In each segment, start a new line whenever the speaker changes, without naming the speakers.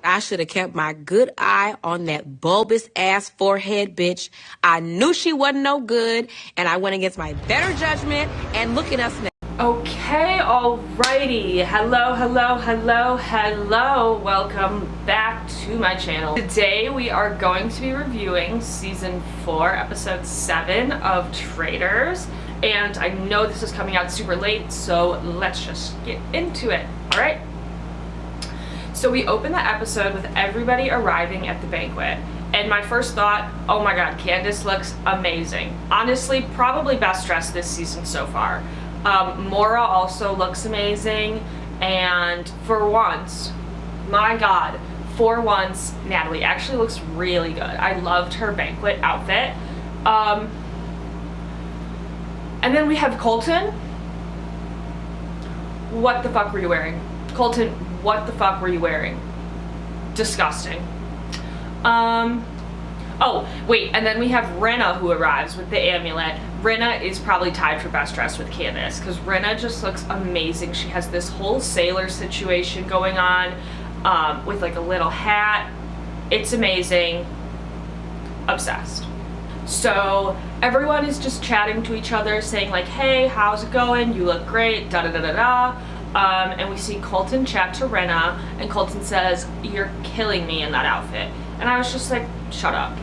I should have kept my good eye on that bulbous ass forehead bitch. I knew she wasn't no good, and I went against my better judgment, and look at us now.
Okay, alrighty. Hello. Welcome back to my channel. Today we are going to be reviewing season 4, episode 7 of Traitors. And I know this is coming out super late, so let's just get into it, alright? So we open the episode with everybody arriving at the banquet. And my first thought, oh my god, Candace looks amazing. Honestly, probably best dressed this season so far. Maura also looks amazing, and for once, my god, for once, Natalie actually looks really good. I loved her banquet outfit. And then we have Colton. What the fuck were you wearing? Colton, what the fuck were you wearing? Disgusting. Oh, wait, and then we have Rinna who arrives with the amulet. Rinna is probably tied for best dressed with Candace because Rinna just looks amazing. She has this whole sailor situation going on with like a little hat. It's amazing. Obsessed. So everyone is just chatting to each other saying like, hey, how's it going? You look great, da-da-da-da-da. And we see Colton chat to Rinna, and Colton says, you're killing me in that outfit. And I was just like, shut up,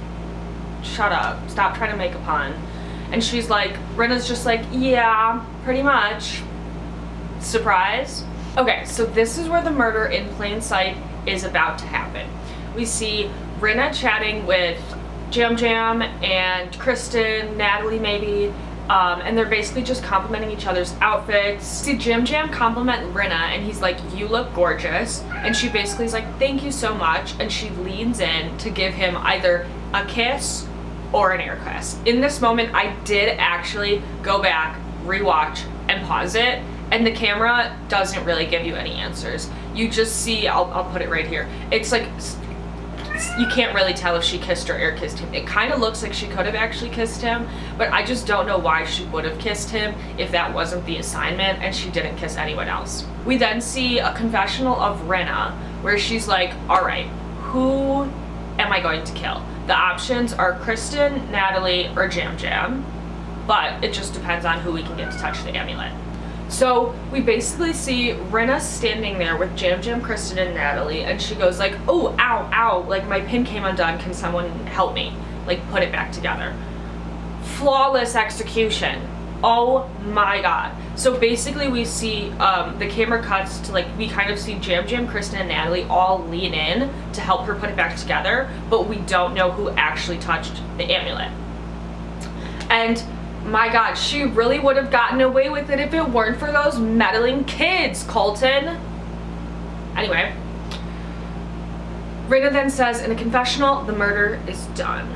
stop trying to make a pun. And she's like, Rinna's just like, yeah, pretty much. Surprise. Okay, so this is where the murder in plain sight is about to happen. We see Rinna chatting with Jam Jam and Kristen, Natalie maybe, and they're basically just complimenting each other's outfits. See Jam Jam compliment Rinna, and he's like, you look gorgeous. And she basically is like, thank you so much. And she leans in to give him either a kiss or an air kiss. In this moment, I did actually go back, rewatch, and pause it. And the camera doesn't really give you any answers. You just see, I'll put it right here. It's like, you can't really tell if she kissed or air kissed him. It kind of looks like she could have actually kissed him, but I just don't know why she would have kissed him if that wasn't the assignment and she didn't kiss anyone else. We then see a confessional of Rinna where she's like, all right, who am I going to kill? The options are Kristen, Natalie, or Jam Jam, but it just depends on who we can get to touch the amulet. So we basically see Rinna standing there with Jam Jam, Kristen, and Natalie, and she goes like, oh, ow, ow, like my pin came undone, can someone help me? Like put it back together. Flawless execution. Oh my god. So basically we see, the camera cuts to like, we kind of see Jam Jam, Kristen, and Natalie all lean in to help her put it back together, but we don't know who actually touched the amulet. And my god, she really would have gotten away with it if it weren't for those meddling kids, Colton. Anyway, Rinna then says in a confessional, the murder is done.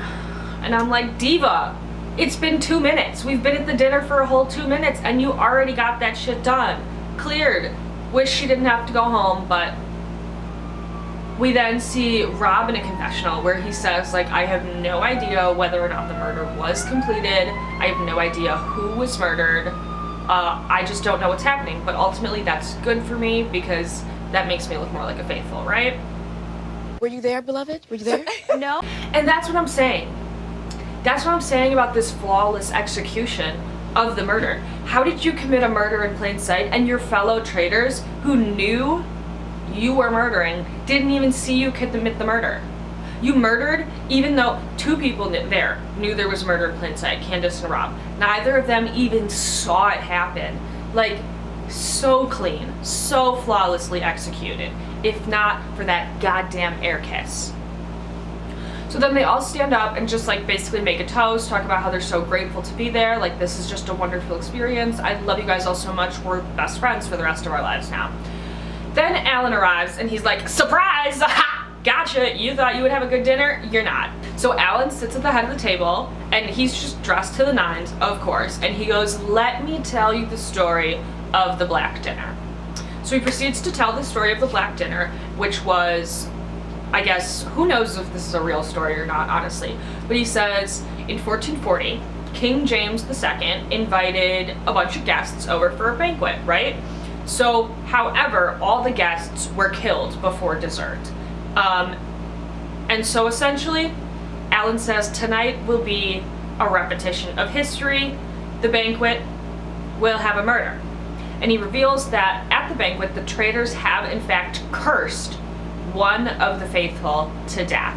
And I'm like, Diva, it's been 2 minutes. We've been at the dinner for a whole 2 minutes and you already got that shit done. Cleared. Wish she didn't have to go home, but we then see Rob in a confessional where he says, like, I have no idea whether or not the murder was completed. I have no idea who was murdered. I just don't know what's happening. But ultimately, that's good for me because that makes me look more like a faithful, right?
Were you there, beloved? Were you there?
No. And that's what I'm saying. That's what I'm saying about this flawless execution of the murder. How did you commit a murder in plain sight and your fellow traitors who knew you were murdering didn't even see you commit the murder? You murdered even though 2 people there knew there was murder in plain sight, Candace and Rob. Neither of them even saw it happen. Like, so clean, so flawlessly executed, if not for that goddamn air kiss. So then they all stand up and just like basically make a toast, talk about how they're so grateful to be there. Like, this is just a wonderful experience. I love you guys all so much. We're best friends for the rest of our lives now. Then Alan arrives and he's like, surprise! Gotcha! You thought you would have a good dinner? You're not. So Alan sits at the head of the table and he's just dressed to the nines, of course, and he goes, let me tell you the story of the Black Dinner. So he proceeds to tell the story of the Black Dinner, which was, I guess, who knows if this is a real story or not, honestly. But he says, in 1440, King James II invited a bunch of guests over for a banquet, right? So, however, all the guests were killed before dessert. And so essentially, Alan says tonight will be a repetition of history. The banquet will have a murder. And he reveals that at the banquet, the traitors have in fact cursed one of the faithful to death.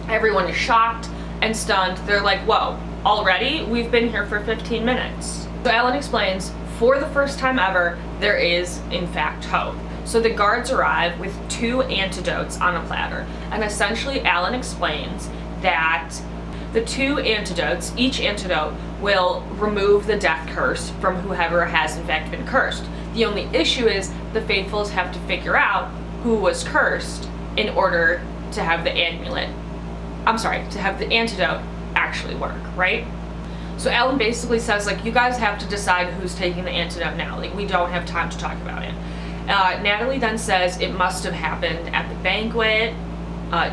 Everyone is shocked and stunned. They're like, whoa, already? We've been here for 15 minutes. So Alan explains, for the first time ever, there is in fact hope. So the guards arrive with 2 antidotes on a platter. And essentially Alan explains that the 2 antidotes, each antidote will remove the death curse from whoever has in fact been cursed. The only issue is the faithfuls have to figure out who was cursed in order to have the amulet, to have the antidote actually work, right? So Alan basically says, like, you guys have to decide who's taking the antidote now. Like, we don't have time to talk about it. Natalie then says it must have happened at the banquet.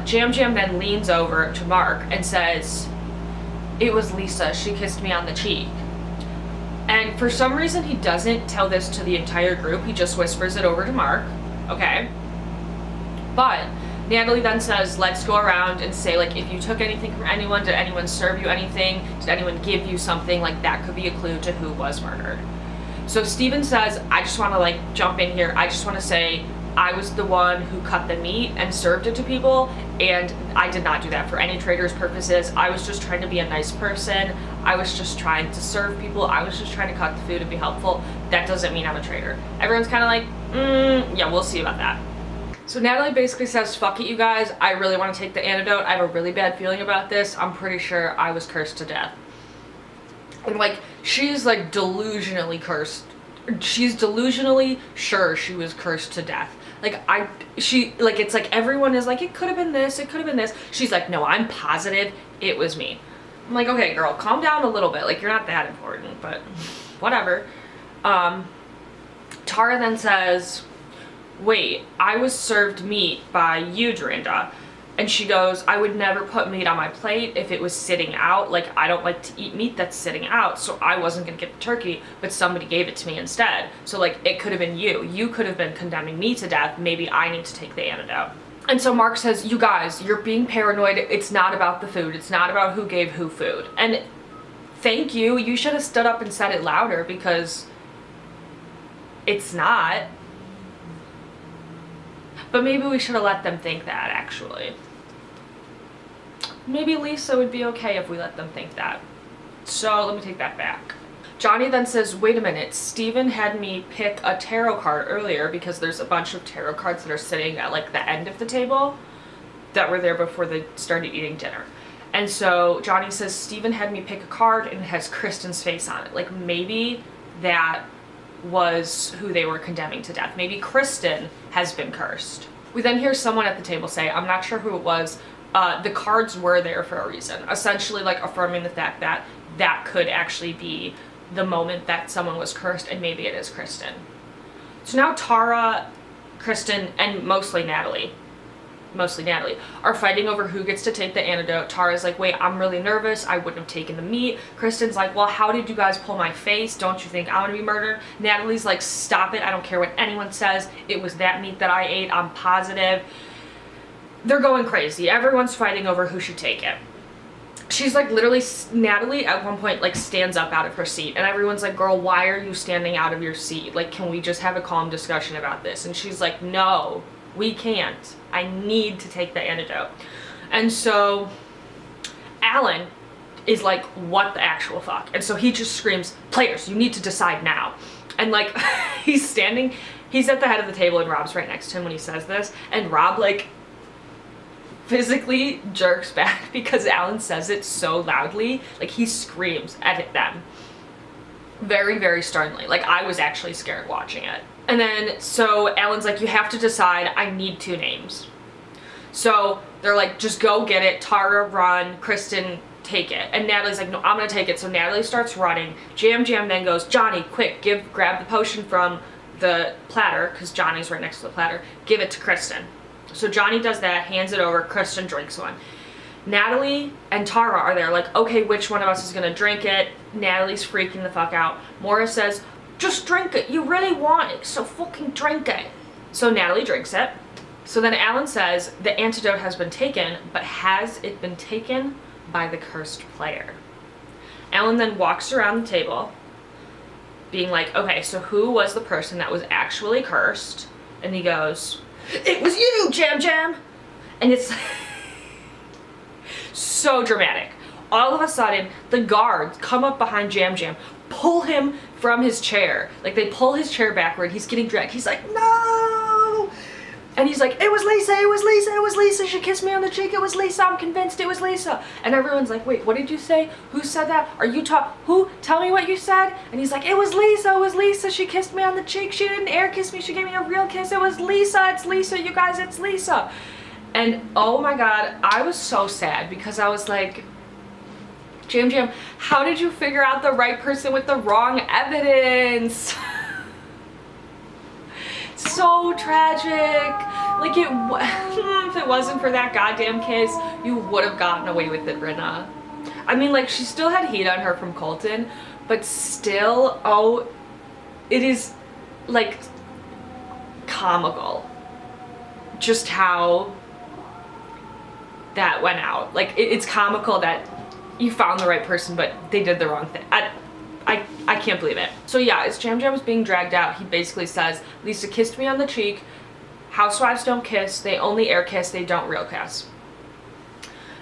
Jam Jam then leans over to Mark and says, it was Lisa, she kissed me on the cheek. And for some reason he doesn't tell this to the entire group, he just whispers it over to Mark, okay? But Natalie then says, let's go around and say, like, if you took anything from anyone, did anyone serve you anything? Did anyone give you something? Like, that could be a clue to who was murdered. So Steven says, I just want to, like, jump in here. I just want to say I was the one who cut the meat and served it to people, and I did not do that for any Traitors purposes. I was just trying to be a nice person. I was just trying to serve people. I was just trying to cut the food and be helpful. That doesn't mean I'm a traitor. Everyone's kind of like, yeah, we'll see about that. So Natalie basically says, fuck it, you guys. I really want to take the antidote. I have a really bad feeling about this. I'm pretty sure I was cursed to death. And, like, she's, like, delusionally cursed. She's delusionally sure she was cursed to death. Like, it's like everyone is like, it could have been this, it could have been this. She's like, no, I'm positive it was me. I'm like, okay, girl, calm down a little bit. Like, you're not that important, but whatever. Tara then says, wait, I was served meat by you, Dorinda. And she goes, I would never put meat on my plate if it was sitting out. Like, I don't like to eat meat that's sitting out, so I wasn't gonna get the turkey, but somebody gave it to me instead. So, like, it could have been you. You could have been condemning me to death. Maybe I need to take the antidote. And so Mark says, you guys, you're being paranoid. It's not about the food. It's not about who gave who food. And thank you. You should have stood up and said it louder, because it's not. But maybe we should have let them think that, actually. Maybe Lisa would be okay if we let them think that. So let me take that back. Johnny then says, wait a minute, Steven had me pick a tarot card earlier, because there's a bunch of tarot cards that are sitting at, like, the end of the table that were there before they started eating dinner. And so Johnny says, Steven had me pick a card and it has Kristen's face on it. Like, maybe that was who they were condemning to death. Maybe Kristen has been cursed. We then hear someone at the table say, I'm not sure who it was, the cards were there for a reason, essentially, like, affirming the fact that that could actually be the moment that someone was cursed, and maybe it is Kristen. So now Tara, Kristen, and mostly Natalie, are fighting over who gets to take the antidote. Tara's like, wait, I'm really nervous. I wouldn't have taken the meat. Kristen's like, well, how did you guys pull my face? Don't you think I'm gonna be murdered? Natalie's like, stop it. I don't care what anyone says. It was that meat that I ate. I'm positive. They're going crazy. Everyone's fighting over who should take it. She's like, literally, Natalie at one point, like, stands up out of her seat, and everyone's like, girl, why are you standing out of your seat? Like, can we just have a calm discussion about this? And she's like, no, we can't. I need to take the antidote. And so Alan is like, what the actual fuck? And so he just screams, players, you need to decide now. And, like, he's at the head of the table, and Rob's right next to him when he says this, and Rob, like, physically jerks back because Alan says it so loudly. Like, he screams at them very, very sternly. Like, I was actually scared watching it. And then, so Alan's like, you have to decide. I need 2 names. So they're like, just go get it. Tara, run. Kristen, take it. And Natalie's like, no, I'm gonna take it. So Natalie starts running. Jam Jam then goes, Johnny, quick, grab the potion from the platter, because Johnny's right next to the platter. Give it to Kristen. So Johnny does that, hands it over. Kristen drinks one. Natalie and Tara are there, like, okay, which one of us is gonna drink it? Natalie's freaking the fuck out. Maura says, just drink it. You really want it, so fucking drink it. So Natalie drinks it. So then Alan says the antidote has been taken, but has it been taken by the cursed player? Alan then walks around the table being like, okay, so who was the person that was actually cursed? And he goes, it was you, Jam Jam. And it's so dramatic. All of a sudden, the guards come up behind Jam Jam, pull him from his chair. Like, they pull his chair backward. He's getting dragged. He's like, no! And he's like, it was Lisa, it was Lisa, it was Lisa. She kissed me on the cheek. It was Lisa. I'm convinced it was Lisa. And everyone's like, wait, what did you say? Who said that? Are you who? Tell me what you said. And he's like, it was Lisa, it was Lisa. She kissed me on the cheek. She didn't air kiss me. She gave me a real kiss. It was Lisa. It's Lisa. You guys, it's Lisa. And oh my God, I was so sad because I was like, Jam Jam, how did you figure out the right person with the wrong evidence? So tragic. Like, if it wasn't for that goddamn case, you would have gotten away with it, Rinna. I mean, like, she still had heat on her from Colton, but still, oh, it is, like, comical just how that went out. Like, it's comical that you found the right person, but they did the wrong thing. I can't believe it. So yeah, as Jam Jam was being dragged out, he basically says, Lisa kissed me on the cheek. Housewives don't kiss. They only air kiss. They don't real kiss.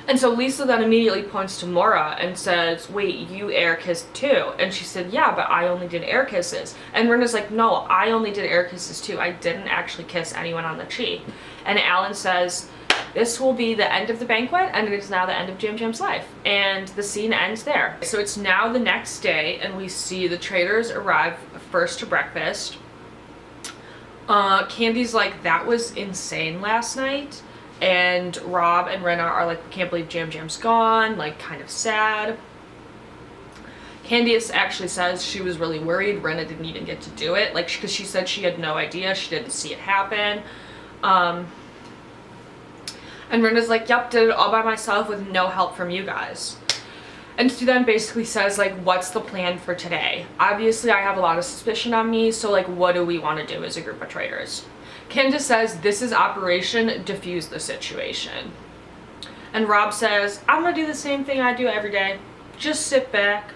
And so Lisa then immediately points to Maura and says, wait, you air kissed too? And she said, yeah, but I only did air kisses. And Rinna's like, no, I only did air kisses too. I didn't actually kiss anyone on the cheek. And Alan says, this will be the end of the banquet, and it is now the end of Jam Jam's life. And the scene ends there. So it's now the next day, and we see the Traitors arrive first to breakfast. Candy's like, that was insane last night. And Rob and Rinna are like, we can't believe Jam Jam's gone, like, kind of sad. Candice actually says she was really worried Rinna didn't even get to do it, like, because she said she had no idea, she didn't see it happen. And Rinna's like, yep, did it all by myself with no help from you guys. And she then basically says, like, what's the plan for today? Obviously, I have a lot of suspicion on me, so, like, what do we want to do as a group of traitors? Candace says, this is Operation Diffuse the Situation. And Rob says, I'm going to do the same thing I do every day. Just sit back,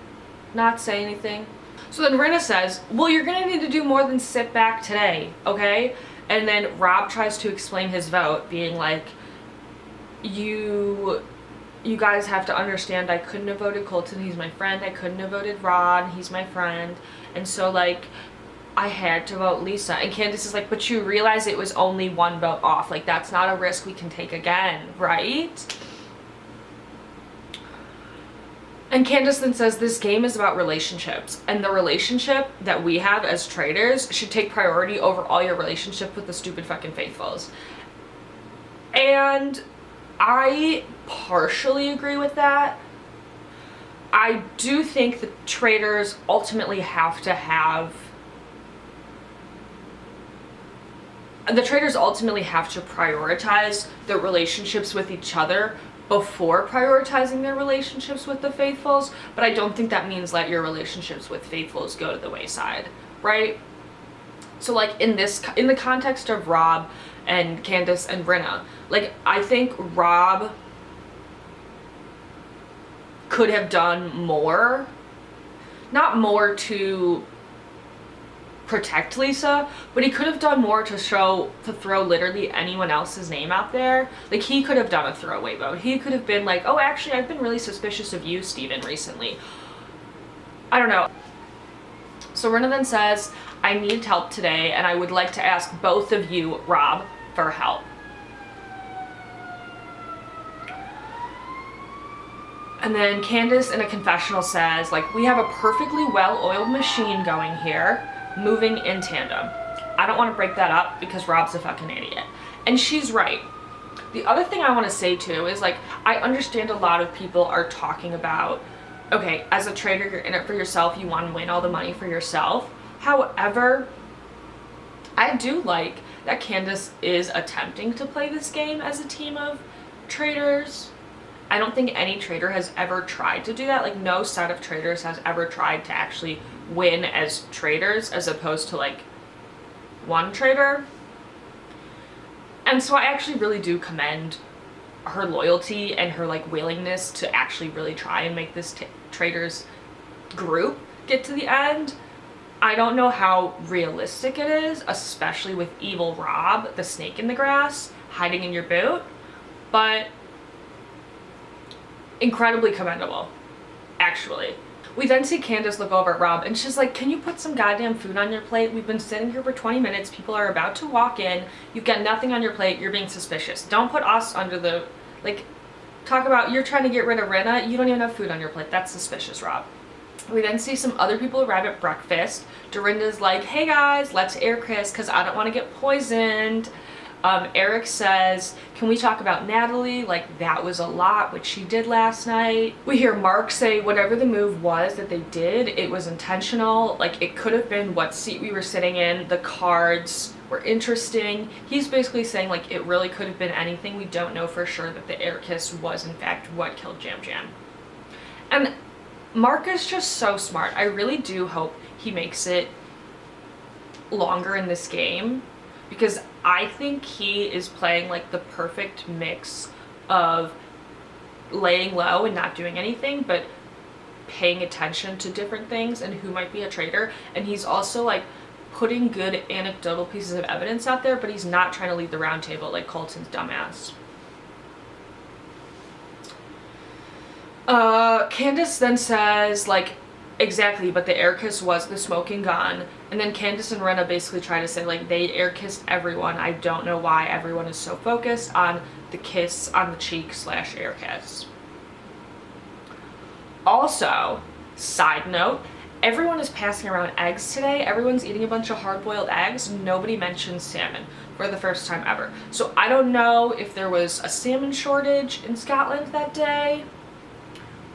not say anything. So then Rinna says, well, you're going to need to do more than sit back today, okay? And then Rob tries to explain his vote, being like, you guys have to understand, I couldn't have voted Colton, he's my friend. I couldn't have voted Rod, he's my friend. And so, like, I had to vote Lisa. And Candace is like, but you realize it was only one vote off. Like, that's not a risk we can take again, right? And Candace then says, this game is about relationships. And the relationship that we have as traitors should take priority over all your relationship with the stupid fucking faithfuls. And I partially agree with that. I do think the traitors ultimately have to prioritize their relationships with each other before prioritizing their relationships with the faithfuls, but I don't think that means let your relationships with faithfuls go to the wayside, right? So, like, in the context of Rob and Candace and Rinna, like, I think Rob could have done more. Not more to protect Lisa, but he could have done more to throw literally anyone else's name out there. Like, he could have done a throwaway vote. He could have been like, oh, actually, I've been really suspicious of you, Steven, recently. I don't know. So Rinna then says, I need help today, and I would like to ask both of you, Rob, for help. And then Candace in a confessional says, like, we have a perfectly well-oiled machine going here, moving in tandem. I don't want to break that up because Rob's a fucking idiot. And she's right. The other thing I want to say too is, like, I understand a lot of people are talking about, okay, as a traitor, you're in it for yourself, you want to win all the money for yourself. However, I do like that Candace is attempting to play this game as a team of traitors. I don't think any traitor has ever tried to do that. Like, no set of traitors has ever tried to actually win as traitors as opposed to, like, one traitor. And And so I actually really do commend her loyalty and her like willingness to actually really try and make this Traitors group get to the end. I don't know how realistic it is, especially with evil Rob, the snake in the grass, hiding in your boot, but incredibly commendable, actually. We then see Candace look over at Rob and she's like, can you put some goddamn food on your plate? We've been sitting here for 20 minutes. People are about to walk in. You've got nothing on your plate. You're being suspicious. Don't put us under the, like, talk about you're trying to get rid of Rinna. You don't even have food on your plate. That's suspicious, Rob. We then see some other people arrive at breakfast. Dorinda's like, hey guys, let's air kiss because I don't want to get poisoned. Eric says, can we talk about Natalie? Like, that was a lot, what she did last night. We hear Mark say whatever the move was that they did, it was intentional. Like, it could have been what seat we were sitting in. The cards were interesting. He's basically saying, like, it really could have been anything. We don't know for sure that the air kiss was, in fact, what killed Jam Jam. And Mark is just so smart. I really do hope he makes it longer in this game, because I think he is playing like the perfect mix of laying low and not doing anything, but paying attention to different things and who might be a traitor. And he's also like putting good anecdotal pieces of evidence out there, but he's not trying to lead the round table like Colton's dumbass. Candace then says, like, exactly, but the air kiss was the smoking gun. And then Candace and Rinna basically try to say, like, they air kissed everyone. I don't know why everyone is so focused on the kiss on the cheek / air kiss. Also, side note, everyone is passing around eggs today. Everyone's eating a bunch of hard-boiled eggs. Nobody mentions salmon for the first time ever. So I don't know if there was a salmon shortage in Scotland that day,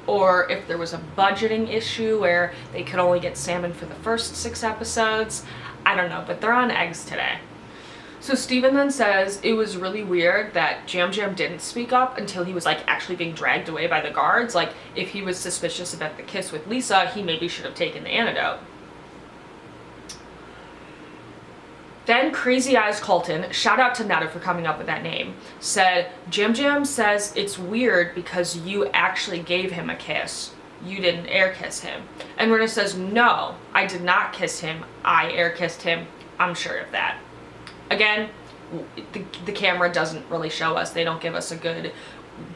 or if there was a budgeting issue where they could only get salmon for the first 6 episodes. I don't know, but they're on eggs today. So Steven then says it was really weird that Jam Jam didn't speak up until he was like actually being dragged away by the guards. Like, if he was suspicious about the kiss with Lisa, he maybe should have taken the antidote. Then Crazy Eyes Colton, shout out to Netta for coming up with that name, said, Jam Jam says it's weird because you actually gave him a kiss. You didn't air kiss him. And Rinna says, no, I did not kiss him. I air kissed him. I'm sure of that. Again, the camera doesn't really show us. They don't give us a good,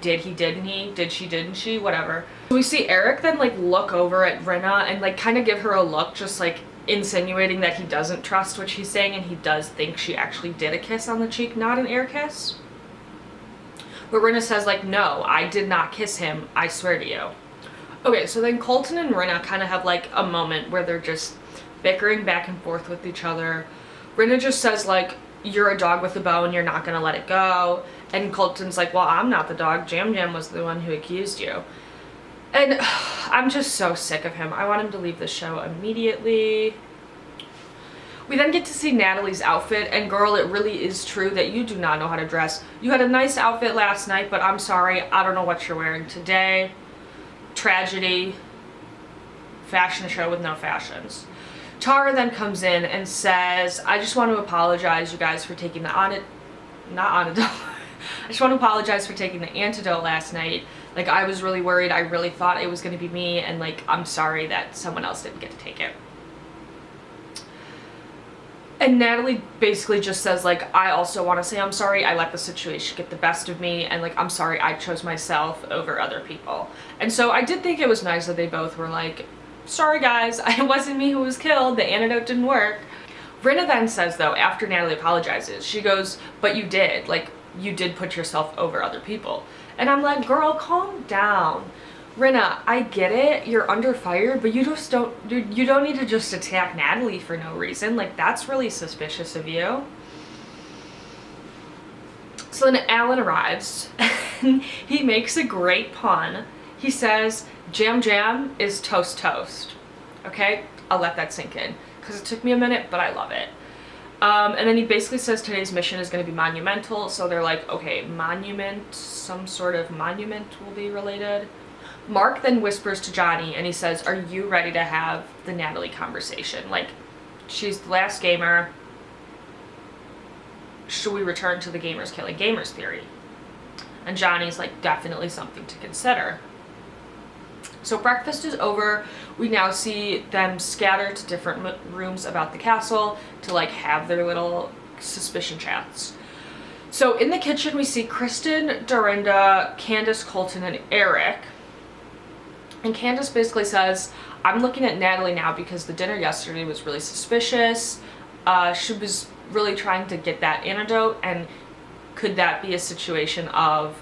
did he, didn't he, did she, didn't she, whatever. We see Eric then like look over at Rinna and like kind of give her a look, just like insinuating that he doesn't trust what she's saying and he does think she actually did a kiss on the cheek, not an air kiss. But Rinna says like, no, I did not kiss him, I swear to you. Okay, so then Colton and Rinna kind of have like a moment where they're just bickering back and forth with each other. Rinna just says like, you're a dog with a bone, you're not gonna let it go. And Colton's like, well, I'm not the dog, Jam Jam was the one who accused you. And I'm just so sick of him. I want him to leave the show immediately. We then get to see Natalie's outfit, and girl, it really is true that you do not know how to dress. You had a nice outfit last night, but I'm sorry, I don't know what you're wearing today. Tragedy. Fashion show with no fashions. Tara then comes in and says, I just want to apologize, you guys, for taking the I just want to apologize for taking the antidote last night. Like, I was really worried. I really thought it was going to be me, and like, I'm sorry that someone else didn't get to take it. And Natalie basically just says like, I also want to say I'm sorry. I let the situation get the best of me, and like, I'm sorry I chose myself over other people. And so I did think it was nice that they both were like, sorry guys, it wasn't me who was killed. The antidote didn't work. Rinna then says though, after Natalie apologizes, she goes, but you did. Like, you did put yourself over other people. And I'm like, girl, calm down. Rinna, I get it, you're under fire, but you don't need to just attack Natalie for no reason. Like, that's really suspicious of you. So then Alan arrives, and he makes a great pun. He says, Jam Jam is toast toast. Okay? I'll let that sink in, because it took me a minute, but I love it. And then he basically says today's mission is going to be monumental. So they're like, okay, monument, some sort of monument will be related. Mark then whispers to Johnny and he says, are you ready to have the Natalie conversation? Like, she's the last gamer. should we return to the gamers killing gamers theory? And Johnny's like, definitely something to consider. So breakfast is over. We now see them scatter to different rooms about the castle to like have their little suspicion chats. So in the kitchen we see Kristen, Dorinda, Candace, Colton, and Eric. And Candace basically says, I'm looking at Natalie now because the dinner yesterday was really suspicious. She was really trying to get that antidote, and could that be a situation of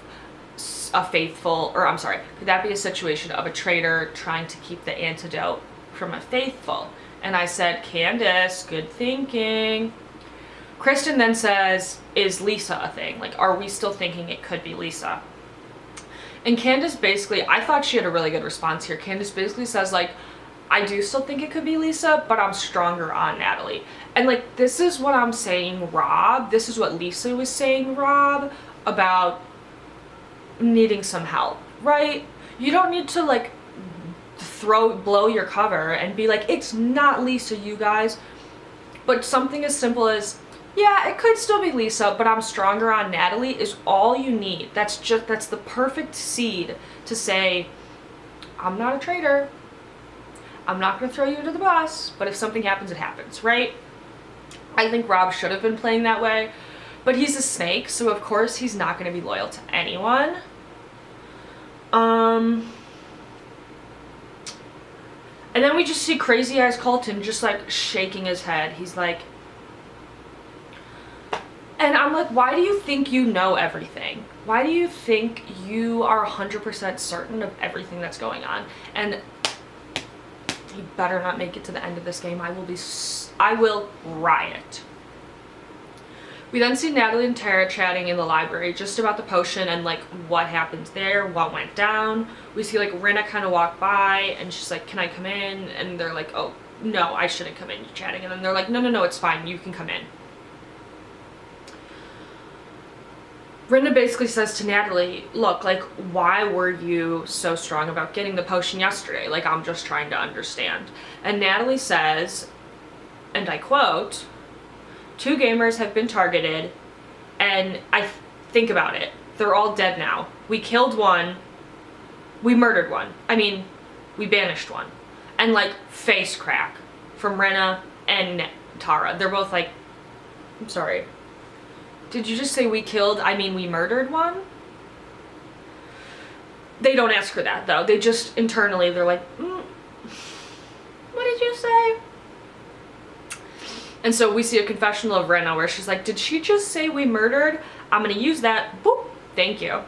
could that be a situation of a traitor trying to keep the antidote from a faithful? And I said, Candace, good thinking. Kristen then says, is Lisa a thing? Like, are we still thinking it could be Lisa? And Candace basically, I thought she had a really good response here. Candace basically says, like, I do still think it could be Lisa, but I'm stronger on Natalie. And like, this is what I'm saying, Rob. This is what Lisa was saying, Rob, about needing some help, right? You don't need to like blow your cover and be like, it's not Lisa, you guys. But something as simple as, yeah, it could still be Lisa, but I'm stronger on Natalie is all you need. That's the perfect seed to say, I'm not a traitor. I'm not going to throw you under the bus, but if something happens, it happens, right? I think Rob should have been playing that way, but he's a snake, so of course he's not going to be loyal to anyone. And then we just see Crazy Eyes Colton just like shaking his head. He's like, and I'm like, why do you think you know everything? Why do you think you are 100% certain of everything that's going on? And he better not make it to the end of this game. I will riot. We then see Natalie and Tara chatting in the library just about the potion and like what happened there, what went down. We see like Rinna kind of walk by and she's like, can I come in? And they're like, oh no, I shouldn't come in, you're chatting. And then they're like, no, it's fine, you can come in. Rinna basically says to Natalie, look, like, why were you so strong about getting the potion yesterday? Like, I'm just trying to understand. And Natalie says, and I quote, 2 gamers have been targeted, and think about it. They're all dead now. We killed one. We murdered one. I mean, we banished one. And, like, face crack from Rinna and Tara. They're both like, I'm sorry. Did you just say we killed, I mean we murdered one? They don't ask her that, though. They just, internally, they're like, what did you say? And so we see a confessional of Rinna where she's like, did she just say we murdered? I'm gonna use that. Boop. Thank you.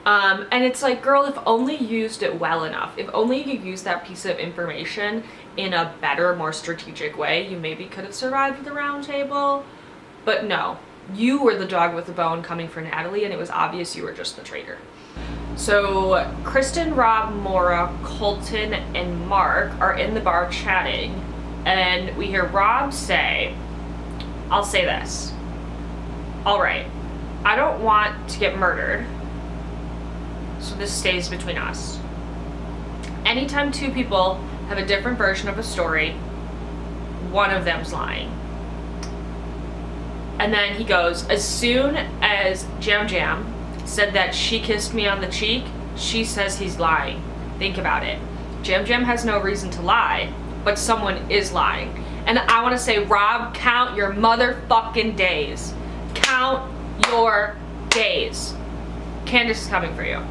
And it's like, girl, if only you used it well enough, if only you used that piece of information in a better, more strategic way, you maybe could have survived the round table. But no, you were the dog with the bone coming for Natalie, and it was obvious you were just the traitor. So Kristen, Rob, Maura, Colton, and Mark are in the bar chatting, and we hear Rob say, I'll say this. All right, I don't want to get murdered, so this stays between us. Anytime 2 people have a different version of a story, one of them's lying. And then he goes, as soon as Jam Jam said that she kissed me on the cheek, she says he's lying. Think about it. Jam Jam has no reason to lie, but someone is lying. And I want to say, Rob, count your motherfucking days. Count your days. Candace is coming for you.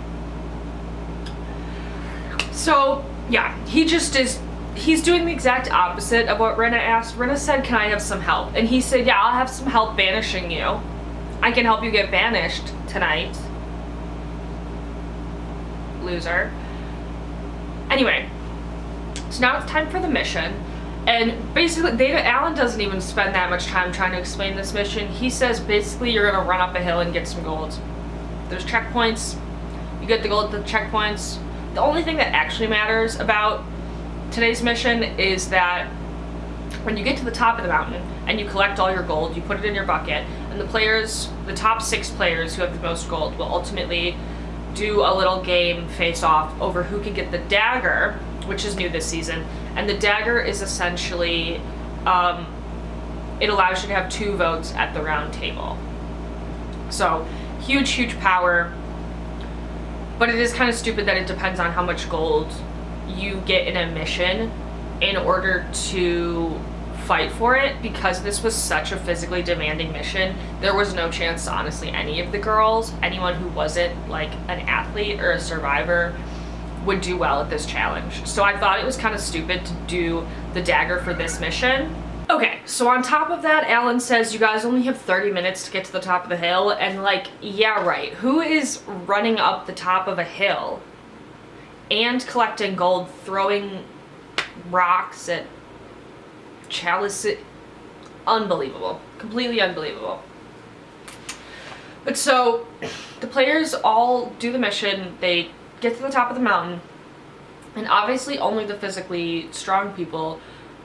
So, yeah, he's doing the exact opposite of what Rinna asked. Rinna said, can I have some help? And he said, yeah, I'll have some help banishing you. I can help you get banished tonight. Loser. Anyway, so now it's time for the mission. And basically, Alan doesn't even spend that much time trying to explain this mission. He says, basically, you're gonna run up a hill and get some gold. There's checkpoints. You get the gold at the checkpoints. The only thing that actually matters about today's mission is that when you get to the top of the mountain and you collect all your gold, you put it in your bucket, and the top 6 players who have the most gold will ultimately do a little game face-off over who can get the dagger, which is new this season. And the dagger is essentially it allows you to have 2 votes at the round table. So huge power, but it is kind of stupid that it depends on how much gold you get in a mission in order to fight for it, because this was such a physically demanding mission. There was no chance to honestly any of the girls, anyone who wasn't like an athlete or a survivor, would do well at this challenge. So I thought it was kind of stupid to do the dagger for this mission. Okay, so on top of that, Alan says you guys only have 30 minutes to get to the top of the hill, and like, yeah, right. Who is running up the top of a hill and collecting gold, throwing rocks at chalices? Unbelievable. Completely unbelievable. But so, the players all do the mission, they get to the top of the mountain, and obviously only the physically strong people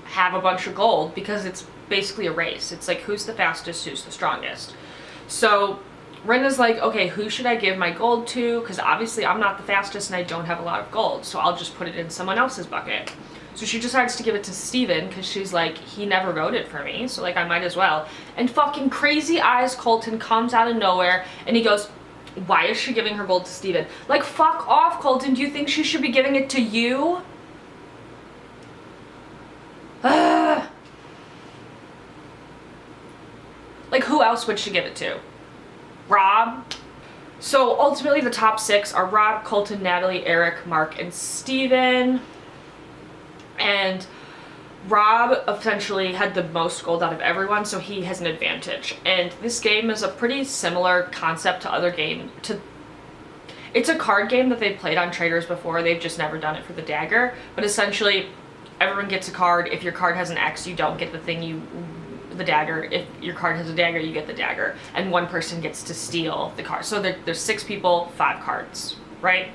have a bunch of gold, because it's basically a race. It's like, who's the fastest, who's the strongest. So Rinna's like, okay, who should I give my gold to? Because obviously I'm not the fastest and I don't have a lot of gold, so I'll just put it in someone else's bucket. So she decides to give it to Steven, because she's like, he never voted for me, so like I might as well. And fucking Crazy Eyes Colton comes out of nowhere and he goes, why is she giving her gold to Steven? Like, fuck off, Colton. Do you think she should be giving it to you? Like, who else would she give it to? Rob? So ultimately the top 6 are Rob, Colton, Natalie, Eric, Mark, and Steven. And Rob essentially had the most gold out of everyone, so he has an advantage. And this game is a pretty similar concept to other games. It's a card game that they've played on Traitors before, they've just never done it for the dagger. But essentially, everyone gets a card. If your card has an X, you don't get the dagger. If your card has a dagger, you get the dagger. And one person gets to steal the card. So there's 6 people, 5 cards, right?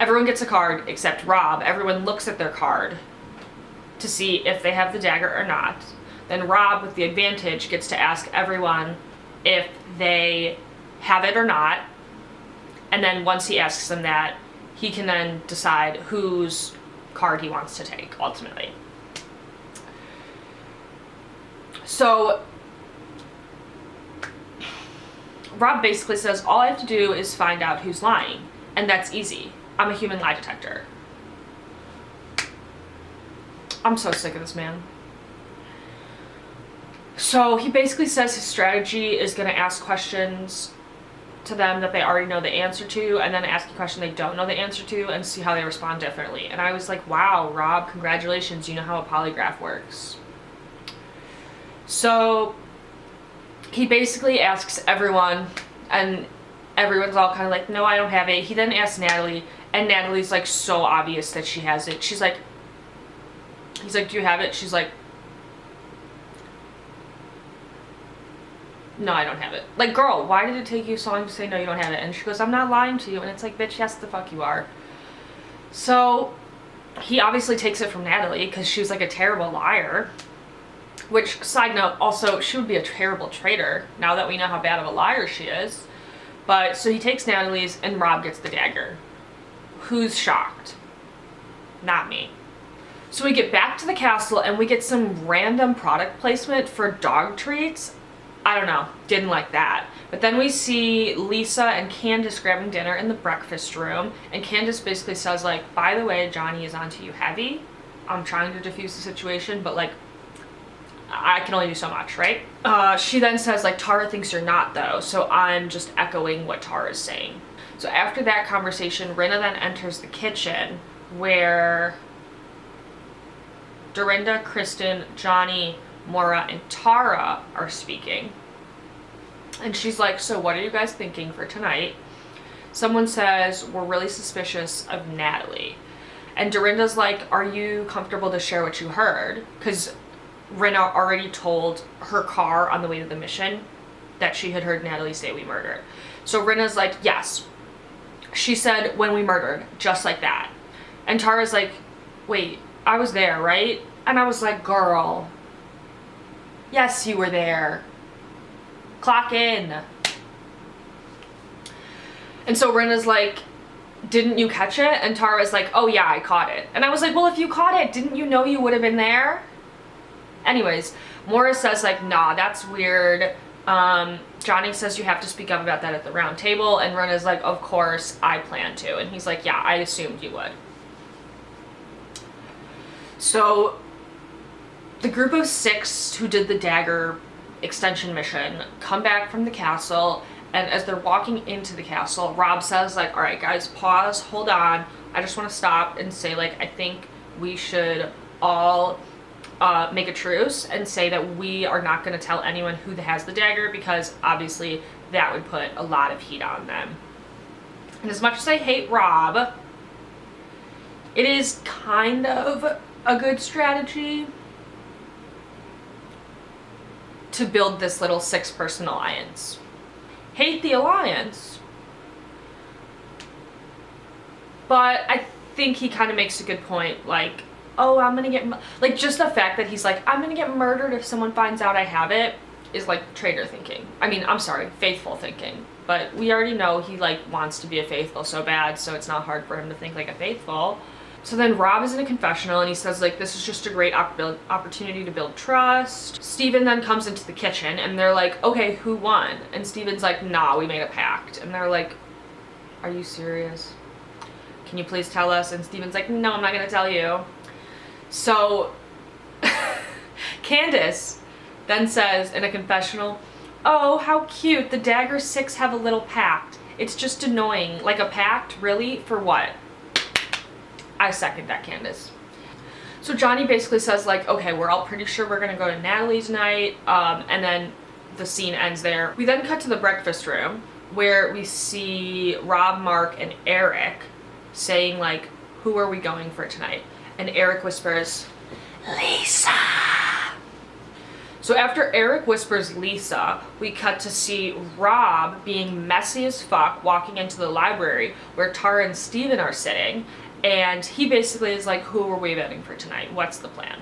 Everyone gets a card except Rob. Everyone looks at their card to see if they have the dagger or not. Then Rob, with the advantage, gets to ask everyone if they have it or not. And then once he asks them that, he can then decide whose card he wants to take, ultimately. So Rob basically says, all I have to do is find out who's lying, and that's easy. I'm a human lie detector. I'm so sick of this man. So he basically says his strategy is going to ask questions to them that they already know the answer to, and then ask a question they don't know the answer to, and see how they respond differently. And I was like, wow, Rob, congratulations, you know how a polygraph works. So he basically asks everyone, and everyone's all kind of like, no, I don't have it. He then asks Natalie, and Natalie's like, so obvious that she has it. She's like, he's like, do you have it? She's like, no, I don't have it. Like, girl, why did it take you so long to say no, you don't have it? And she goes, I'm not lying to you. And it's like, bitch, yes, the fuck you are. So he obviously takes it from Natalie, because she was like a terrible liar. Which, side note, also, she would be a terrible traitor now that we know how bad of a liar she is. But, so he takes Natalie's, and Rob gets the dagger. Who's shocked? Not me. So we get back to the castle, and we get some random product placement for dog treats. I don't know, didn't like that. But then we see Lisa and Candace grabbing dinner in the breakfast room, and Candace basically says, like, by the way, Johnny is onto you heavy. I'm trying to diffuse the situation, but, like, I can only do so much, right? She then says, like, Tara thinks you're not, though, so I'm just echoing what Tara's saying. So after that conversation, Rinna then enters the kitchen, where Dorinda, Kristen, Johnny, Maura, and Tara are speaking. And she's like, so what are you guys thinking for tonight? Someone says, we're really suspicious of Natalie. And Dorinda's like, are you comfortable to share what you heard? Because Rinna already told her car on the way to the mission that she had heard Natalie say we murdered. So Rinna's like, yes. She said, when we murdered, just like that. And Tara's like, wait, I was there, right? And I was like, girl, yes, you were there. Clock in. And so Rinna's like, didn't you catch it? And Tara's like, oh yeah, I caught it. And I was like, well, if you caught it, didn't you know you would have been there? Anyways, Morris says like, nah, that's weird. Johnny says you have to speak up about that at the round table, and Rinna's like, of course, I plan to. And he's like, yeah, I assumed you would. So the group of 6 who did the dagger extension mission come back from the castle, and as they're walking into the castle, Rob says like, all right guys, pause, hold on, I just want to stop and say like, I think we should all make a truce and say that we are not going to tell anyone who has the dagger, because obviously that would put a lot of heat on them. And as much as I hate Rob, it is kind of a good strategy to build this little 6-person alliance. Hate the alliance, but I think he kind of makes a good point, like, oh, I'm gonna get, like, just the fact that he's like, I'm gonna get murdered if someone finds out I have it, is like traitor thinking. I mean, I'm sorry, faithful thinking. But we already know he like wants to be a faithful so bad, so it's not hard for him to think like a faithful. So then Rob is in a confessional and he says like, this is just a great opportunity to build trust. Steven then comes into the kitchen and they're like, okay, who won? And Steven's like, nah, we made a pact. And they're like, are you serious? Can you please tell us? And Steven's like, no, I'm not gonna tell you. So Candace then says in a confessional, oh, how cute, the Dagger 6 have a little pact. It's just annoying. Like a pact? Really? For what? I second that, Candace. So Johnny basically says like, okay, we're all pretty sure we're gonna go to Natalie tonight, and then the scene ends there. We then cut to the breakfast room where we see Rob, Mark, and Eric saying like, who are we going for tonight? And Eric whispers, Lisa. So after Eric whispers Lisa, we cut to see Rob being messy as fuck walking into the library where Tara and Steven are sitting, and he basically is like, who are we betting for tonight? What's the plan?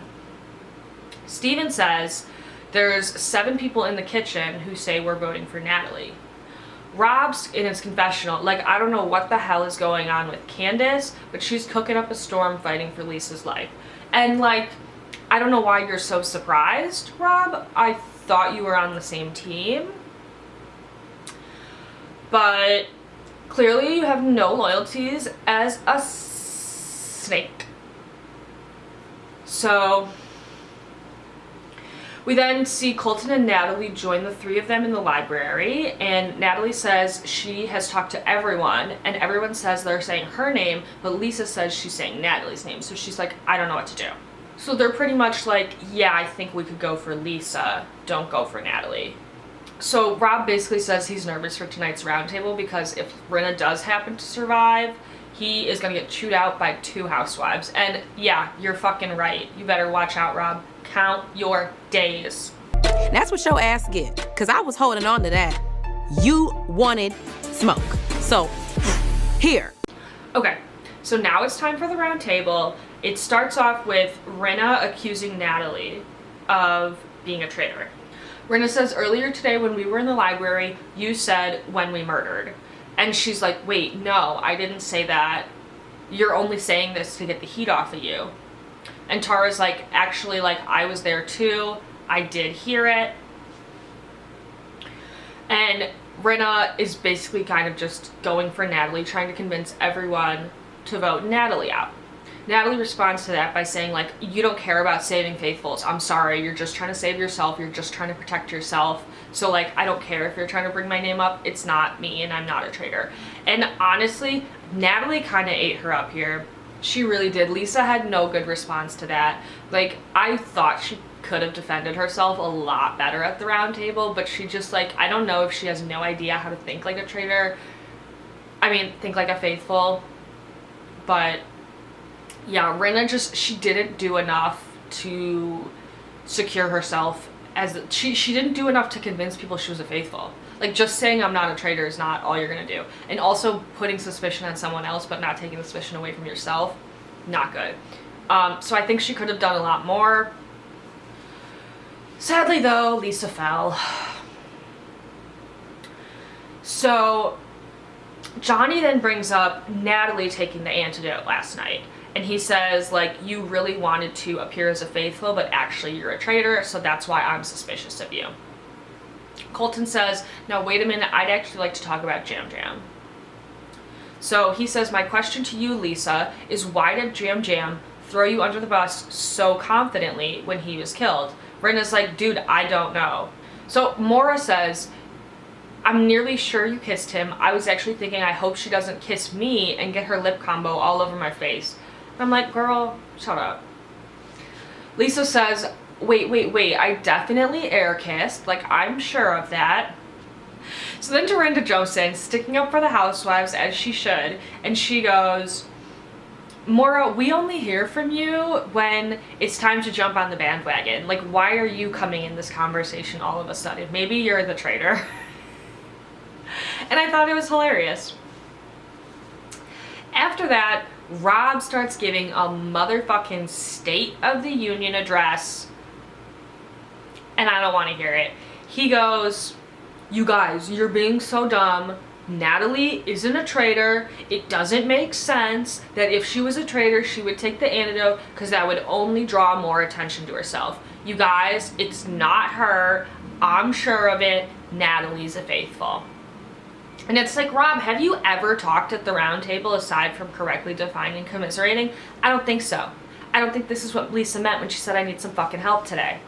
Steven says there's 7 people in the kitchen who say we're voting for Natalie. Rob's in his confessional, like, I don't know what the hell is going on with Candace, but she's cooking up a storm fighting for Lisa's life. And like, I don't know why you're so surprised, Rob. I thought you were on the same team. But clearly you have no loyalties as a snake. So we then see Colton and Natalie join the 3 of them in the library, and Natalie says she has talked to everyone, and everyone says they're saying her name, but Lisa says she's saying Natalie's name. So she's like, I don't know what to do. So they're pretty much like, yeah, I think we could go for Lisa, don't go for Natalie. So Rob basically says he's nervous for tonight's roundtable because if Rinna does happen to survive, he is gonna get chewed out by 2 housewives. And yeah, you're fucking right. You better watch out, Rob. Count your days.
That's what your ass get, because I was holding on to that. You wanted smoke. So, here.
Okay, so now it's time for the round table. It starts off with Rinna accusing Natalie of being a traitor. Rinna says, earlier today when we were in the library, you said when we murdered. And she's like, wait, no, I didn't say that. You're only saying this to get the heat off of you. And Tara's like, actually, like, I was there too. I did hear it. And Rinna is basically kind of just going for Natalie, trying to convince everyone to vote Natalie out. Natalie responds to that by saying, like, you don't care about saving faithfuls. I'm sorry, you're just trying to save yourself. You're just trying to protect yourself. So, like, I don't care if you're trying to bring my name up. It's not me, and I'm not a traitor. And honestly, Natalie kind of ate her up here. She really did. Lisa had no good response to that. Like, I thought she could have defended herself a lot better at the round table, but she just, like, I don't know if she has no idea how to think like a traitor. I mean, think like a faithful. But yeah, Rinna just, she didn't do enough to secure herself as, she didn't do enough to convince people she was a faithful. Like, just saying I'm not a traitor is not all you're gonna do. And also putting suspicion on someone else but not taking the suspicion away from yourself, not good. So I think she could have done a lot more. Sadly though, Lisa fell. So Johnny then brings up Natalie taking the antidote last night. And he says, like, you really wanted to appear as a faithful, but actually you're a traitor, so that's why I'm suspicious of you. Colton says, now wait a minute, I'd actually like to talk about Jam Jam. So he says, my question to you, Lisa, is why did Jam Jam throw you under the bus so confidently when he was killed? Rinna's like, dude, I don't know. So Maura says, I'm nearly sure you kissed him. I was actually thinking I hope she doesn't kiss me and get her lip combo all over my face. I'm like, girl, shut up. Lisa says, wait, I definitely air kissed. Like, I'm sure of that. So then Dorinda jumps in, sticking up for the housewives as she should, and she goes, Maura, we only hear from you when it's time to jump on the bandwagon. Like, why are you coming in this conversation all of a sudden? Maybe you're the traitor. And I thought it was hilarious. After that, Rob starts giving a motherfucking State of the Union address, and I don't want to hear it. He goes, you guys, you're being so dumb. Natalie isn't a traitor. It doesn't make sense that if she was a traitor, she would take the antidote, because that would only draw more attention to herself. You guys, it's not her. I'm sure of it. Natalie's a faithful. And it's like, Rob, have you ever talked at the round table aside from correctly defining and commiserating? I don't think so. I don't think this is what Lisa meant when she said I need some fucking help today.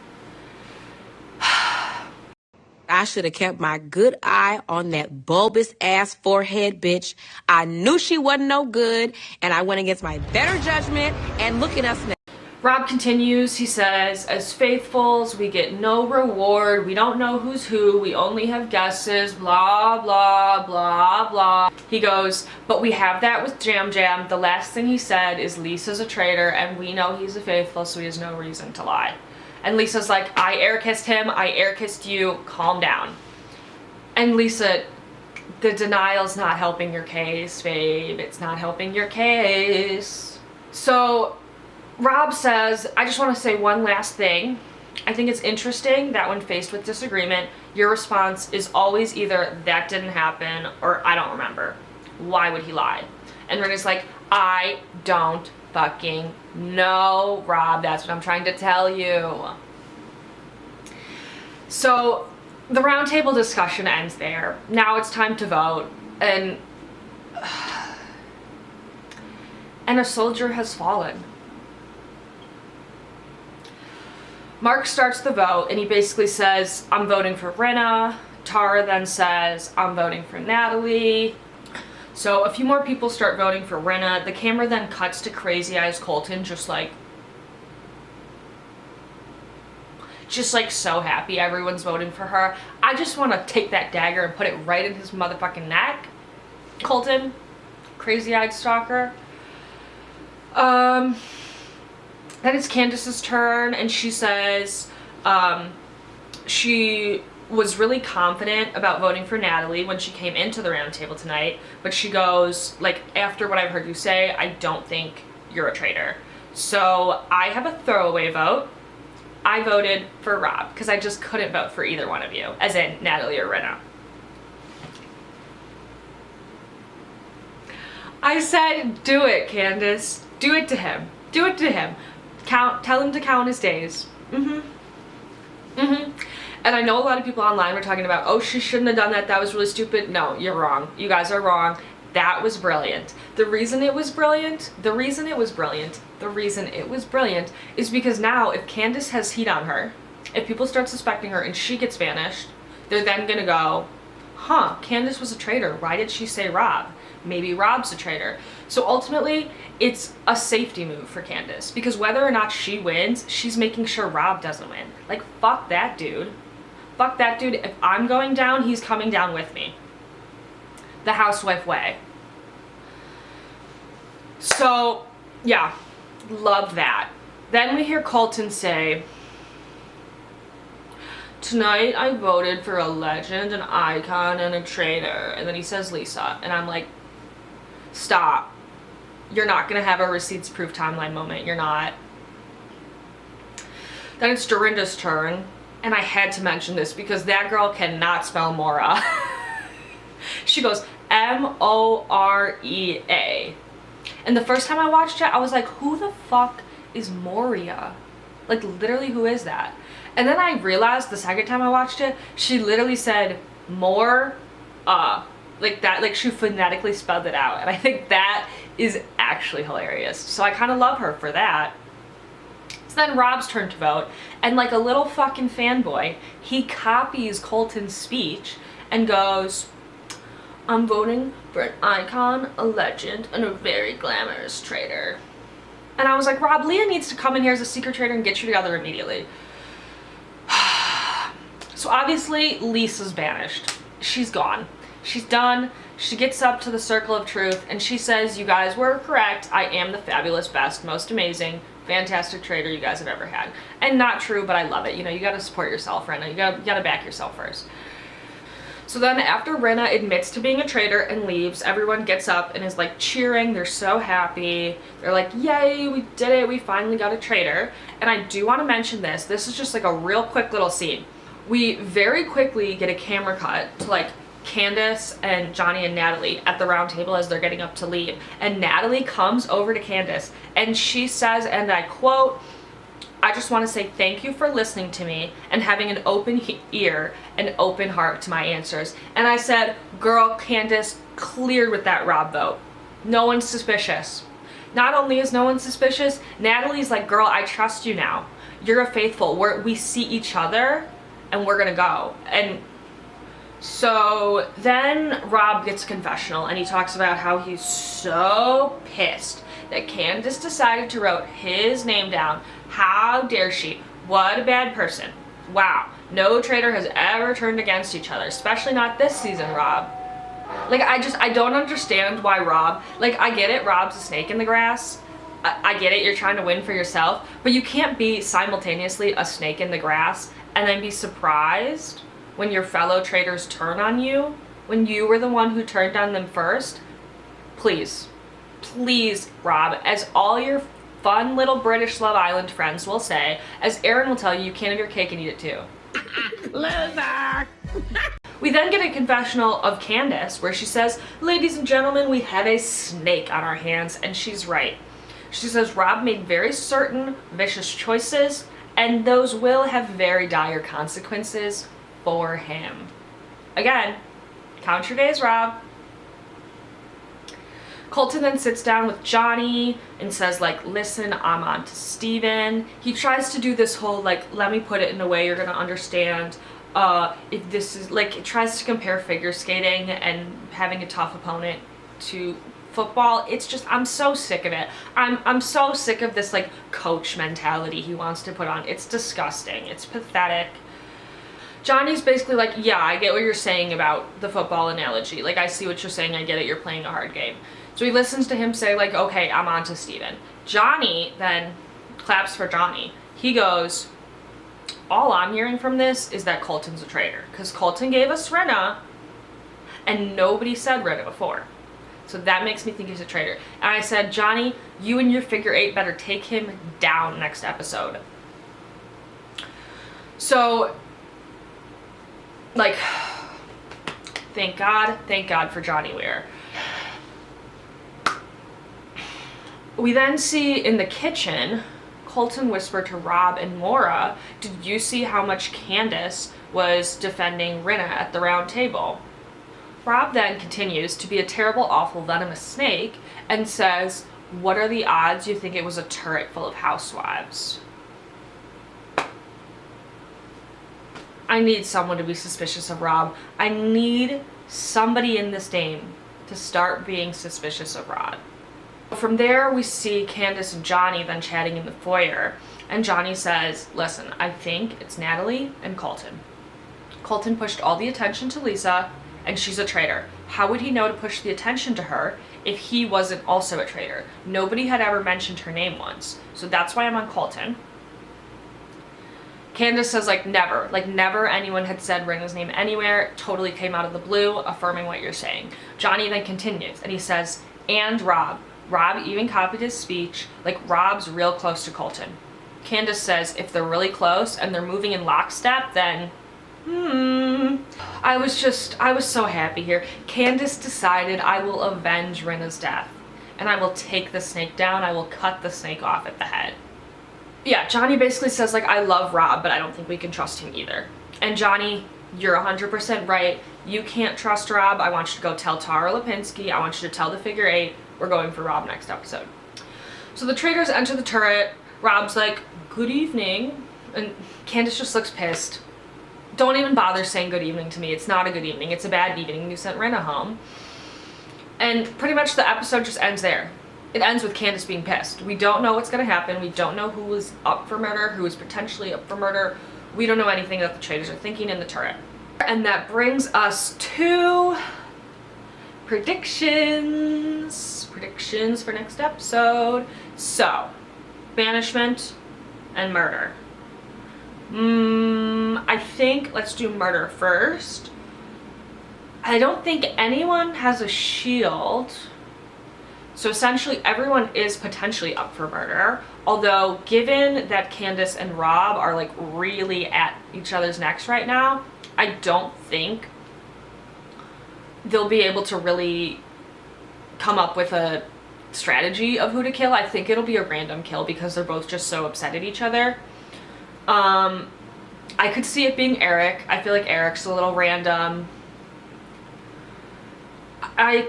I should have kept my good eye on that bulbous ass forehead bitch. I knew she wasn't no good, and I went against my better judgment, and look at us now.
Rob continues, he says, as faithfuls, we get no reward, we don't know who's who, we only have guesses, blah, blah, blah, blah. He goes, but we have that with Jam Jam. The last thing he said is Lisa's a traitor, and we know he's a faithful, so he has no reason to lie. And Lisa's like, I air kissed him, I air kissed you, calm down. And Lisa, the denial's not helping your case, babe, it's not helping your case. So Rob says, I just want to say one last thing. I think it's interesting that when faced with disagreement, your response is always either that didn't happen or I don't remember. Why would he lie? And Renee's like, I don't fucking know, Rob. That's what I'm trying to tell you. So the roundtable discussion ends there. Now it's time to vote. And a soldier has fallen. Mark starts the vote and he basically says, I'm voting for Rinna. Tara then says, I'm voting for Natalie. So a few more people start voting for Rinna. The camera then cuts to Crazy Eyes Colton just like so happy everyone's voting for her. I just want to take that dagger and put it right in his motherfucking neck. Colton, Crazy Eyed Stalker. Then it's Candace's turn, and she says she was really confident about voting for Natalie when she came into the round table tonight, but she goes, like, after what I've heard you say, I don't think you're a traitor. So I have a throwaway vote. I voted for Rob, because I just couldn't vote for either one of you, as in Natalie or Rinna. I said, do it, Candace. Do it to him. Do it to him. Tell him to count his days. And I know a lot of people online were talking about, oh, she shouldn't have done that. That was really stupid. No, you're wrong. You guys are wrong. That was brilliant. The reason it was brilliant is because now if Candace has heat on her, if people start suspecting her and she gets banished, they're then gonna go, huh, Candace was a traitor. Why did she say Rob? Maybe Rob's a traitor. So ultimately, it's a safety move for Candace, because whether or not she wins, she's making sure Rob doesn't win. Like, fuck that dude. Fuck that dude. If I'm going down, he's coming down with me. The housewife way. So, yeah, love that. Then we hear Colton say, tonight I voted for a legend, an icon, and a traitor. And then he says Lisa. And I'm like, stop. You're not gonna have a receipts proof timeline moment. You're not. Then it's Dorinda's turn. And I had to mention this because that girl cannot spell Mora. She goes, M-O-R-E-A. And the first time I watched it, I was like, who the fuck is Moria? Like, literally, who is that? And then I realized the second time I watched it, she literally said more, like that, like she phonetically spelled it out. And I think that is actually hilarious. So I kind of love her for that. So then Rob's turn to vote, and like a little fucking fanboy, he copies Colton's speech and goes, I'm voting for an icon, a legend, and a very glamorous traitor. And I was like, Rob, Leah needs to come in here as a secret traitor and get you together immediately. So obviously, Lisa's banished. She's gone. She's done. She gets up to the circle of truth and she says, you guys were correct. I am the fabulous, best, most amazing, fantastic traitor you guys have ever had. And not true, but I love it. You know, you gotta support yourself, Rinna. You gotta back yourself first. So then after Rinna admits to being a traitor and leaves, everyone gets up and is like cheering. They're so happy. They're like, yay, we did it. We finally got a traitor. And I do want to mention this. This is just like a real quick little scene. We very quickly get a camera cut to like Candace and Johnny and Natalie at the round table as they're getting up to leave. And Natalie comes over to Candace and she says, and I quote, I just want to say thank you for listening to me and having an open ear and open heart to my answers. And I said, girl, Candace, cleared with that Rob vote. No one's suspicious. Not only is no one suspicious, Natalie's like, girl, I trust you now. You're a faithful. We see each other and we're gonna go. And so then Rob gets a confessional and he talks about how he's so pissed that Candace decided to write his name down. How dare she? What a bad person. Wow. No traitor has ever turned against each other, especially not this season, Rob. Like, I don't understand why Rob, like, I get it, Rob's a snake in the grass. I get it, you're trying to win for yourself, but you can't be simultaneously a snake in the grass and then be surprised when your fellow traitors turn on you, when you were the one who turned on them first. Please, please, Rob, as all your fun little British Love Island friends will say, as Aaron will tell you, you can't have your cake and eat it too. Loser! We then get a confessional of Candace where she says, ladies and gentlemen, we have a snake on our hands, and she's right. She says Rob made very certain vicious choices, and those will have very dire consequences for him. Again, count your days, Rob. Colton then sits down with Johnny and says, like, listen, I'm on to Steven. He tries to do this whole, like, let me put it in a way you're gonna understand. If this is, like, it tries to compare figure skating and having a tough opponent to football. It's just, I'm so sick of it. I'm so sick of this, like, coach mentality he wants to put on. It's disgusting. It's pathetic. Johnny's basically like, yeah, I get what you're saying about the football analogy. Like, I see what you're saying. I get it. You're playing a hard game. So he listens to him say, like, okay, I'm on to Steven. Johnny then claps for Johnny. He goes, all I'm hearing from this is that Colton's a traitor. Because Colton gave us Rinna, and nobody said Rinna before. So that makes me think he's a traitor. And I said, Johnny, you and your figure eight better take him down next episode. So, like, thank God for Johnny Weir. We then see in the kitchen, Colton whispered to Rob and Maura, did you see how much Candace was defending Rinna at the round table? Rob then continues to be a terrible, awful, venomous snake and says, what are the odds you think it was a turret full of housewives? I need someone to be suspicious of Rob. I need somebody in this game to start being suspicious of Rob. From there, we see Candace and Johnny then chatting in the foyer, and Johnny says, listen, I think it's Natalie and Colton. Colton pushed all the attention to Lisa, and she's a traitor. How would he know to push the attention to her if he wasn't also a traitor? Nobody had ever mentioned her name once, so that's why I'm on Colton. Candace says, like, never anyone had said Rinna's name anywhere. It totally came out of the blue, affirming what you're saying. Johnny then continues, and he says, and Rob. Rob even copied his speech, like, Rob's real close to Colton. Candace says, if they're really close and they're moving in lockstep, then, I was so happy here. Candace decided I will avenge Rinna's death. and I will take the snake down. I will cut the snake off at the head. Yeah, Johnny basically says, like, I love Rob, but I don't think we can trust him either. And Johnny, you're 100% right. You can't trust Rob. I want you to go tell Tara Lipinski. I want you to tell the figure eight. We're going for Rob next episode. So the traitors enter the turret. Rob's like, good evening. And Candace just looks pissed. Don't even bother saying good evening to me. It's not a good evening. It's a bad evening. You sent Rinna home. And pretty much the episode just ends there. It ends with Candace being pissed. We don't know what's going to happen. We don't know who is up for murder, who is potentially up for murder. We don't know anything that the traitors are thinking in the turret. And that brings us to predictions. Predictions for next episode. So, banishment and murder. I think let's do murder first. I don't think anyone has a shield. So essentially everyone is potentially up for murder. Although given that Candace and Rob are like really at each other's necks right now, I don't think they'll be able to really come up with a strategy of who to kill. I think it'll be a random kill because they're both just so upset at each other. I could see it being Eric. I feel like Eric's a little random. I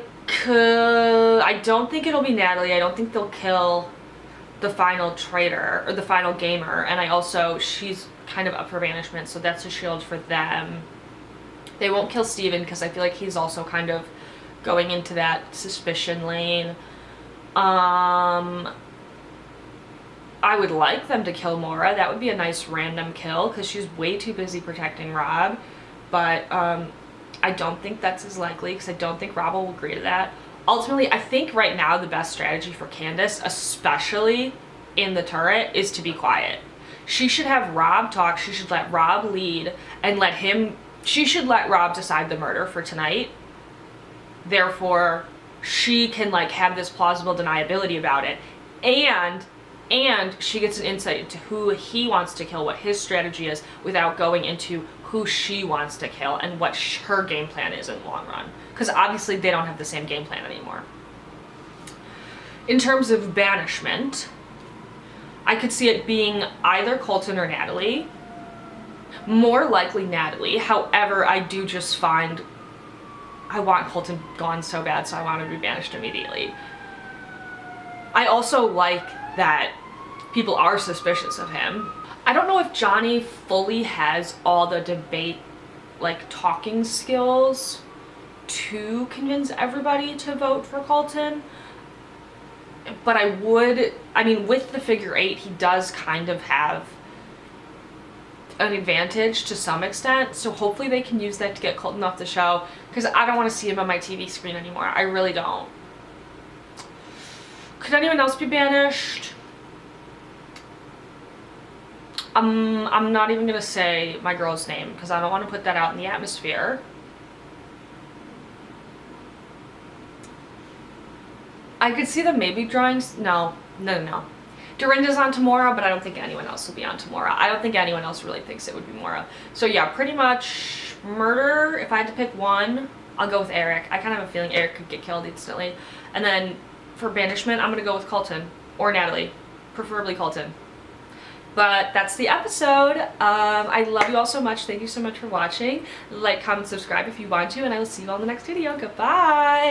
don't think it'll be Natalie. I don't think they'll kill the final traitor or the final gamer. And she's kind of up for banishment, so that's a shield for them. They won't kill Steven because I feel like he's also kind of going into that suspicion lane. I would like them to kill Maura. That would be a nice random kill because she's way too busy protecting Rob. But I don't think that's as likely because I don't think Rob will agree to that. Ultimately, I think right now the best strategy for Candace, especially in the turret, is to be quiet. She should have Rob talk. She should let Rob lead and she should let Rob decide the murder for tonight. Therefore, she can like have this plausible deniability about it. And she gets an insight into who he wants to kill, what his strategy is, without going into who she wants to kill and what her game plan is in the long run. Because obviously they don't have the same game plan anymore. In terms of banishment, I could see it being either Colton or Natalie. More likely Natalie. However, I do just find I want Colton gone so bad, so I want him to be banished immediately. I also like that people are suspicious of him. I don't know if Johnny fully has all the debate, like, talking skills to convince everybody to vote for Colton. But with the figure eight, he does kind of have an advantage to some extent. So hopefully they can use that to get Colton off the show, because I don't want to see him on my TV screen anymore. I really don't. Could anyone else be banished? I'm not even gonna say my girl's name because I don't want to put that out in the atmosphere. I could see them maybe drawing. No. Dorinda's on tomorrow, but I don't think anyone else will be on tomorrow. I don't think anyone else really thinks it would be Maura. So yeah, pretty much murder. If I had to pick one, I'll go with Eric. I kind of have a feeling Eric could get killed instantly. And then for banishment, I'm gonna go with Colton or Natalie, preferably Colton. But that's the episode. I love you all so much. Thank you so much for watching. Like, comment, subscribe if you want to, and I will see you all in the next video. Goodbye.